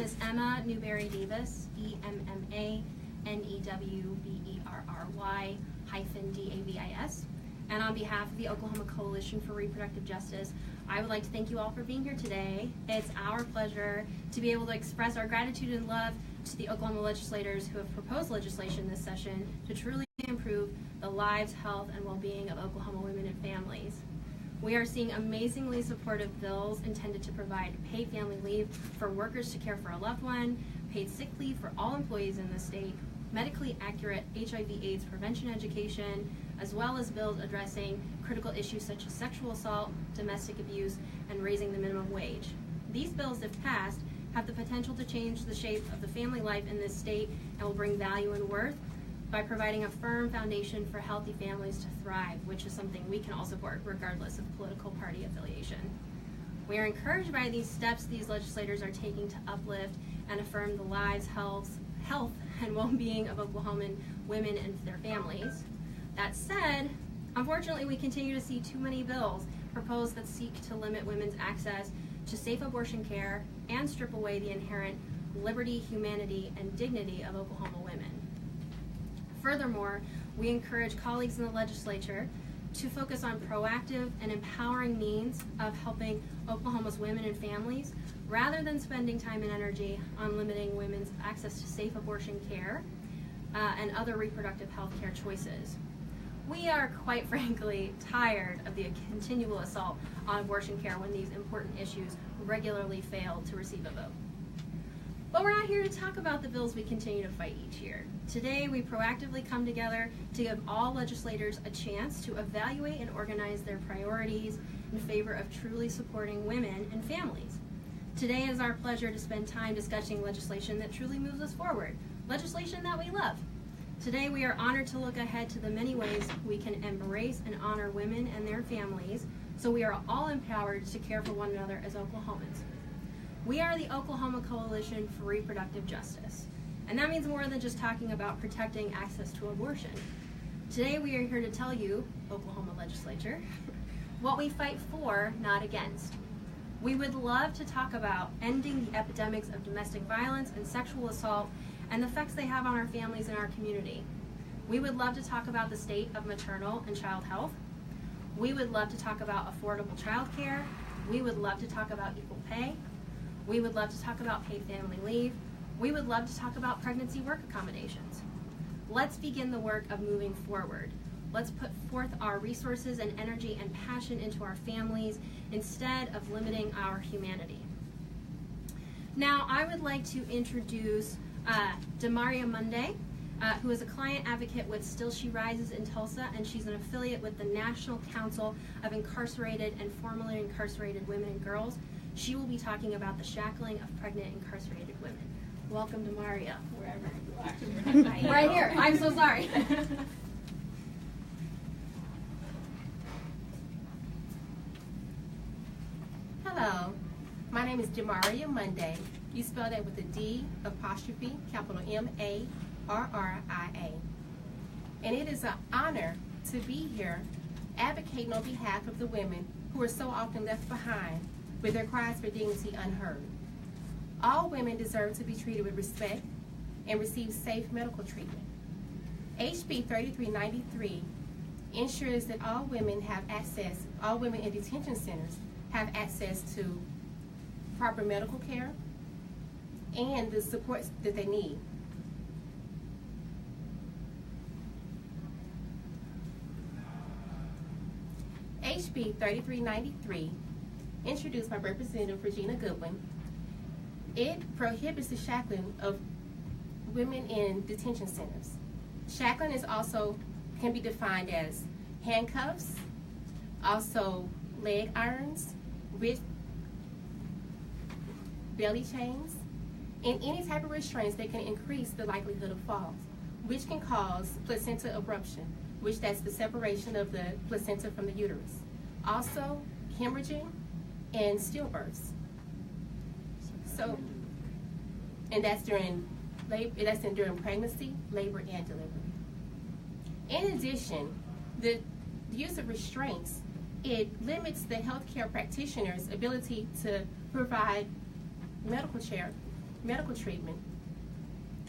is Emma Newberry Davis, EMMA-NEWBERRY-DAVIS. And on behalf of the Oklahoma Coalition for Reproductive Justice, I would like to thank you all for being here today. It's our pleasure to be able to express our gratitude and love to the Oklahoma legislators who have proposed legislation this session to truly improve the lives, health, and well-being of Oklahoma women and families. We are seeing amazingly supportive bills intended to provide paid family leave for workers to care for a loved one, paid sick leave for all employees in the state, medically accurate HIV/AIDS prevention education, as well as bills addressing critical issues such as sexual assault, domestic abuse, and raising the minimum wage. These bills, if passed, have the potential to change the shape of the family life in this state and will bring value and worth by providing a firm foundation for healthy families to thrive, which is something we can all support regardless of political party affiliation. We are encouraged by these steps these legislators are taking to uplift and affirm the lives, health, and well-being of Oklahoman women and their families. That said, unfortunately, we continue to see too many bills proposed that seek to limit women's access to safe abortion care and strip away the inherent liberty, humanity, and dignity of Oklahoma women. Furthermore, we encourage colleagues in the legislature to focus on proactive and empowering means of helping Oklahoma's women and families rather than spending time and energy on limiting women's access to safe abortion care and other reproductive health care choices. We are, quite frankly, tired of the continual assault on abortion care when these important issues regularly fail to receive a vote. But we're not here to talk about the bills we continue to fight each year. Today, we proactively come together to give all legislators a chance to evaluate and organize their priorities in favor of truly supporting women and families. Today, it is our pleasure to spend time discussing legislation that truly moves us forward, legislation that we love. Today, we are honored to look ahead to the many ways we can embrace and honor women and their families so we are all empowered to care for one another as Oklahomans. We are the Oklahoma Coalition for Reproductive Justice, and that means more than just talking about protecting access to abortion. Today, we are here to tell you, Oklahoma legislature, what we fight for, not against. We would love to talk about ending the epidemics of domestic violence and sexual assault and the effects they have on our families and our community. We would love to talk about the state of maternal and child health. We would love to talk about affordable child care. We would love to talk about equal pay. We would love to talk about paid family leave. We would love to talk about pregnancy work accommodations. Let's begin the work of moving forward. Let's put forth our resources and energy and passion into our families instead of limiting our humanity. Now, I would like to introduce Demaria Monday, who is a client advocate with Still She Rises in Tulsa, and she's an affiliate with the National Council of Incarcerated and Formerly Incarcerated Women and Girls. She will be talking about the shackling of pregnant incarcerated women. Welcome, Demaria, wherever you are. Right here. I'm so sorry. Hello, my name is Demaria Monday. You spell that with a D apostrophe capital M-A-R-R-I-A. And it is an honor to be here advocating on behalf of the women who are so often left behind with their cries for dignity unheard. All women deserve to be treated with respect and receive safe medical treatment. HB 3393 ensures that all women in detention centers have access to proper medical care and the supports that they need. HB 3393, introduced by Representative Regina Goodwin, it prohibits the shackling of women in detention centers. Shackling can be defined as handcuffs, also leg irons, wrist, belly chains, and any type of restraints that can increase the likelihood of falls, which can cause placenta abruption, which that's the separation of the placenta from the uterus. Also, hemorrhaging and stillbirths. So, and that's during pregnancy, labor, and delivery. In addition, the use of restraints, it limits the healthcare practitioner's ability to provide medical care medical treatment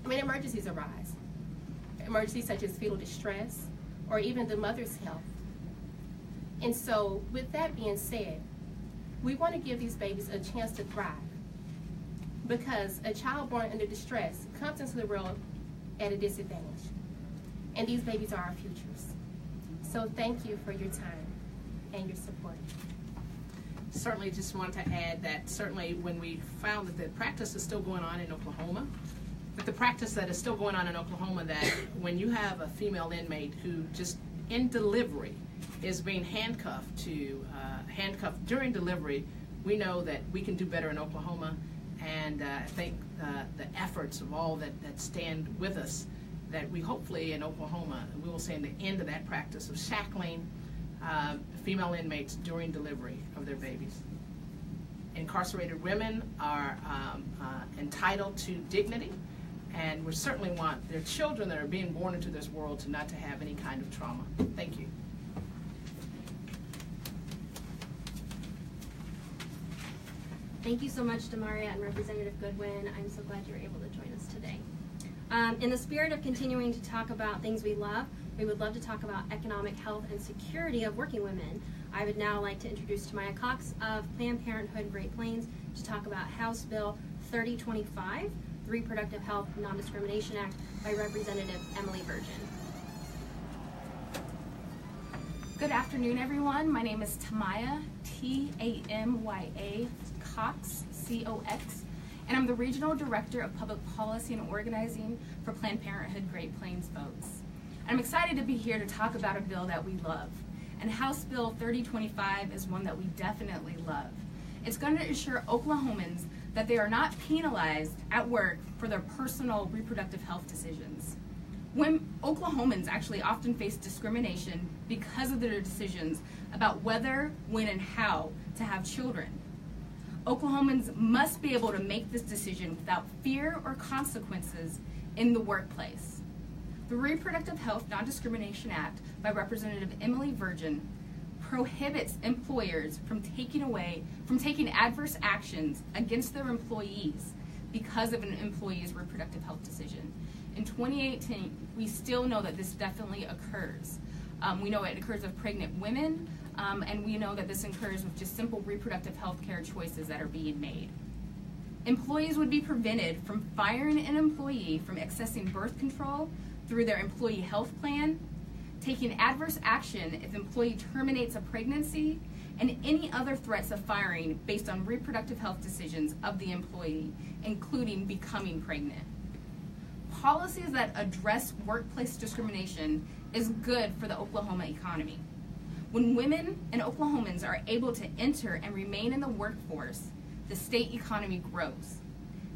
when emergencies arise. Emergencies such as fetal distress or even the mother's health. And so with that being said, we want to give these babies a chance to thrive, because a child born under distress comes into the world at a disadvantage. And these babies are our futures. So thank you for your time and your support. Certainly just wanted to add that certainly when we found that the practice is still going on in Oklahoma, but the practice that is still going on in Oklahoma, that when you have a female inmate who just in delivery is being handcuffed during delivery, we know that we can do better in Oklahoma, and I think the efforts of all that stand with us, that we hopefully in Oklahoma, we will see the end of that practice of shackling female inmates during delivery of their babies. Incarcerated women are entitled to dignity, and we certainly want their children that are being born into this world to not to have any kind of trauma. Thank you. Thank you so much, Demaria and Representative Goodwin. I'm so glad you were able to join us today. In the spirit of continuing to talk about things we love, we would love to talk about economic health and security of working women. I would now like to introduce Tamaya Cox of Planned Parenthood Great Plains to talk about House Bill 3025, the Reproductive Health Non-Discrimination Act, by Representative Emily Virgin. Good afternoon, everyone. My name is Tamaya, T-A-M-Y-A, Cox, C-O-X, and I'm the Regional Director of Public Policy and Organizing for Planned Parenthood Great Plains folks. I'm excited to be here to talk about a bill that we love, and House Bill 3025 is one that we definitely love. It's going to ensure Oklahomans that they are not penalized at work for their personal reproductive health decisions. When Oklahomans actually often face discrimination because of their decisions about whether, when, and how to have children. Oklahomans must be able to make this decision without fear or consequences in the workplace. The Reproductive Health Non-Discrimination Act by Representative Emily Virgin prohibits employers from taking adverse actions against their employees because of an employee's reproductive health decision. In 2018, we still know that this definitely occurs. We know it occurs with pregnant women, and we know that this occurs with just simple reproductive health care choices that are being made. Employees would be prevented from firing an employee from accessing birth control through their employee health plan, taking adverse action if employee terminates a pregnancy, and any other threats of firing based on reproductive health decisions of the employee, including becoming pregnant. Policies that address workplace discrimination is good for the Oklahoma economy. When women and Oklahomans are able to enter and remain in the workforce, the state economy grows.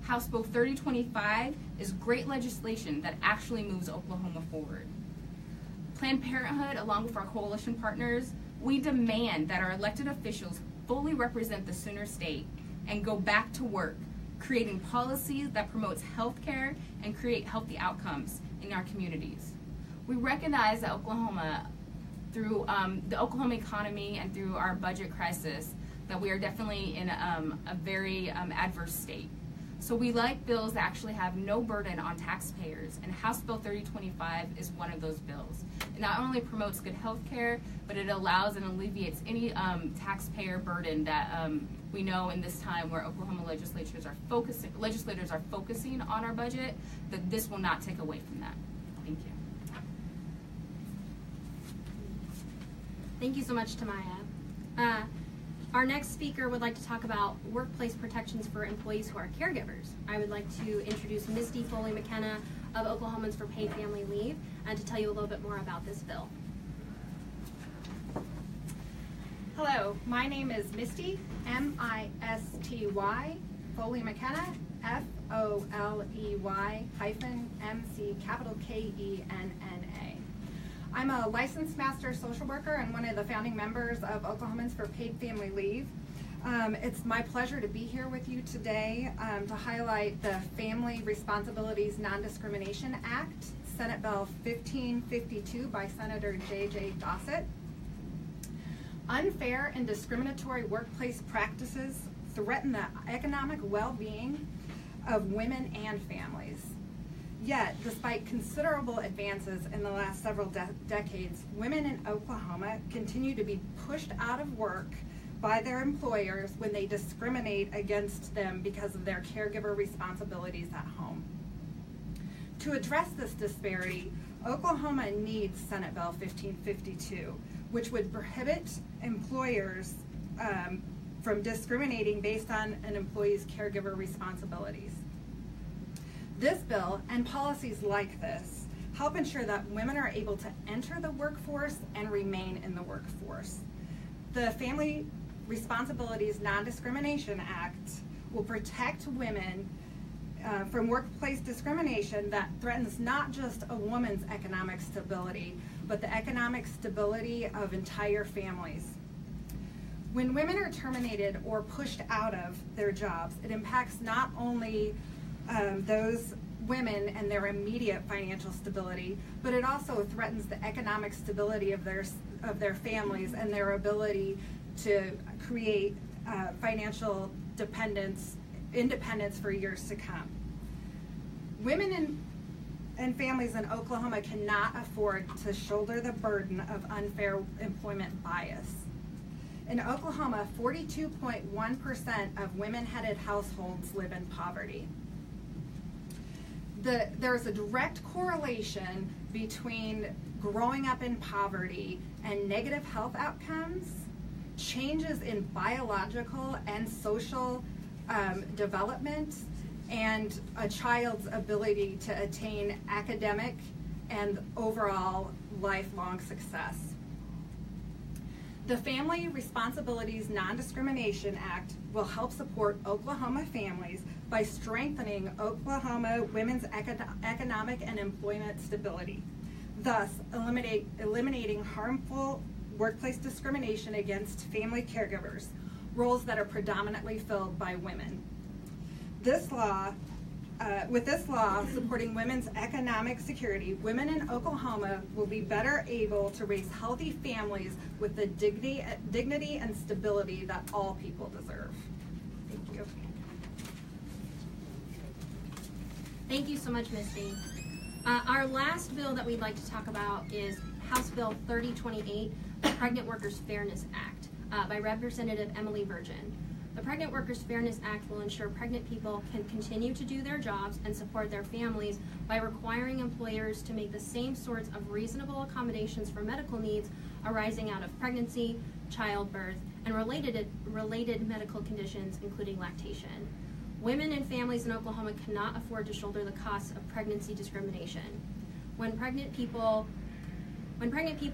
House Bill 3025 is great legislation that actually moves Oklahoma forward. Planned Parenthood, along with our coalition partners, we demand that our elected officials fully represent the Sooner State and go back to work, creating policies that promotes health care and create healthy outcomes in our communities. We recognize that Oklahoma, through the Oklahoma economy and through our budget crisis, that we are definitely in a very adverse state. So we like bills that actually have no burden on taxpayers, and House Bill 3025 is one of those bills. It not only promotes good health care, but it allows and alleviates any taxpayer burden that we know in this time where Oklahoma legislators are focusing on our budget, that this will not take away from that. Thank you. Thank you so much, Tamaya. Our next speaker would like to talk about workplace protections for employees who are caregivers. I would like to introduce Misty Foley McKenna of Oklahomans for Paid Family Leave and to tell you a little bit more about this bill. Hello, my name is Misty, M-I-S-T-Y, Foley McKenna, F-O-L-E-Y -M-C capital K-E-N-N-A. I'm a licensed master social worker and one of the founding members of Oklahomans for Paid Family Leave. It's my pleasure to be here with you today to highlight the Family Responsibilities Non-Discrimination Act, Senate Bill 1552 by Senator J.J. Dossett. Unfair and discriminatory workplace practices threaten the economic well-being of women and families. Yet, despite considerable advances in the last several decades, women in Oklahoma continue to be pushed out of work by their employers when they discriminate against them because of their caregiver responsibilities at home. To address this disparity, Oklahoma needs Senate Bill 1552, which would prohibit employers from discriminating based on an employee's caregiver responsibilities. This bill and policies like this help ensure that women are able to enter the workforce and remain in the workforce. The Family Responsibilities Non-Discrimination Act will protect women from workplace discrimination that threatens not just a woman's economic stability, but the economic stability of entire families. When women are terminated or pushed out of their jobs, it impacts not only those women and their immediate financial stability, but it also threatens the economic stability of their families and their ability to create financial independence for years to come. Women and families in Oklahoma cannot afford to shoulder the burden of unfair employment bias. In Oklahoma, 42.1% of women-headed households live in poverty. There's a direct correlation between growing up in poverty and negative health outcomes, changes in biological and social development, and a child's ability to attain academic and overall lifelong success. The Family Responsibilities Non-Discrimination Act will help support Oklahoma families by strengthening Oklahoma women's economic and employment stability, thus eliminating harmful workplace discrimination against family caregivers, roles that are predominantly filled by women. With this law supporting women's economic security, women in Oklahoma will be better able to raise healthy families with the dignity and stability that all people deserve. Thank you. Thank you so much, Misty. Our last bill that we'd like to talk about is House Bill 3028, the Pregnant Workers Fairness Act, by Representative Emily Virgin. The Pregnant Workers Fairness Act will ensure pregnant people can continue to do their jobs and support their families by requiring employers to make the same sorts of reasonable accommodations for medical needs arising out of pregnancy, childbirth, and related medical conditions, including lactation. Women and families in Oklahoma cannot afford to shoulder the costs of pregnancy discrimination. When pregnant people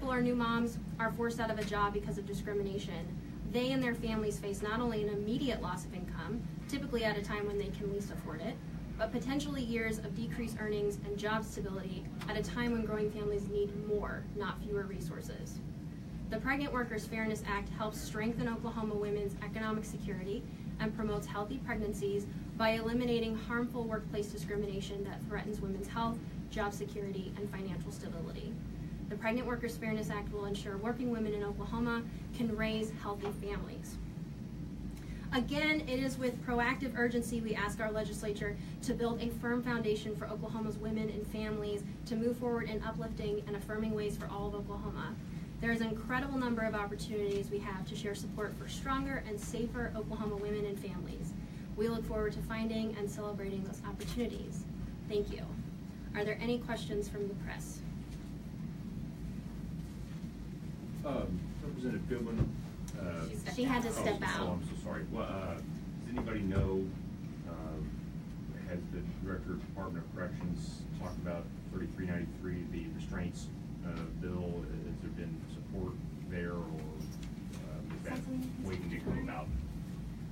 or new moms are forced out of a job because of discrimination, they and their families face not only an immediate loss of income, typically at a time when they can least afford it, but potentially years of decreased earnings and job stability at a time when growing families need more, not fewer resources. The Pregnant Workers Fairness Act helps strengthen Oklahoma women's economic security and promotes healthy pregnancies by eliminating harmful workplace discrimination that threatens women's health, job security, and financial stability. The Pregnant Workers Fairness Act will ensure working women in Oklahoma can raise healthy families. Again, it is with proactive urgency we ask our legislature to build a firm foundation for Oklahoma's women and families to move forward in uplifting and affirming ways for all of Oklahoma. There is an incredible number of opportunities we have to share support for stronger and safer Oklahoma women and families. We look forward to finding and celebrating those opportunities. Thank you. Are there any questions from the press? Representative Goodwin. She had to step out. Oh, I'm so sorry. Well, does anybody know, has the Director of Department of Corrections talked about 3393, the restraints bill? Has there been support there, or is that waiting to come about?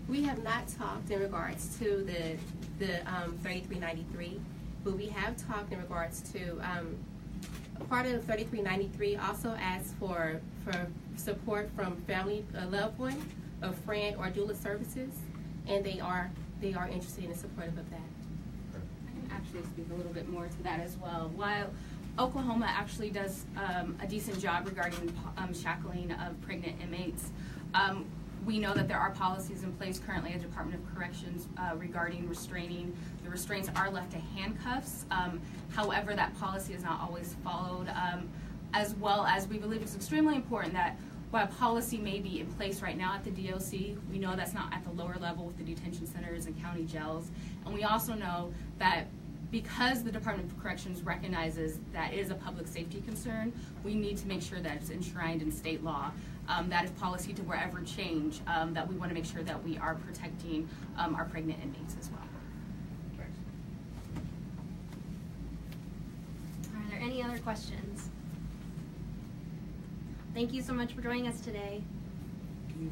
We have not talked in regards to the 3393, but we have talked in regards to part of 3393 also asks for support from family, a loved one, a friend, or doula services, and they are interested and supportive of that. I can actually speak a little bit more to that as well. While Oklahoma actually does a decent job regarding shackling of pregnant inmates, We know that there are policies in place currently at Department of Corrections regarding restraining. The restraints are left to handcuffs. However, that policy is not always followed, as well as we believe it's extremely important that while policy may be in place right now at the DOC, we know that's not at the lower level with the detention centers and county jails. And we also know that because the Department of Corrections recognizes that is a public safety concern, we need to make sure that it's enshrined in state law. That if policy to ever change, that we want to make sure that we are protecting our pregnant inmates as well. Thanks. Are there any other questions? Thank you so much for joining us today. Can you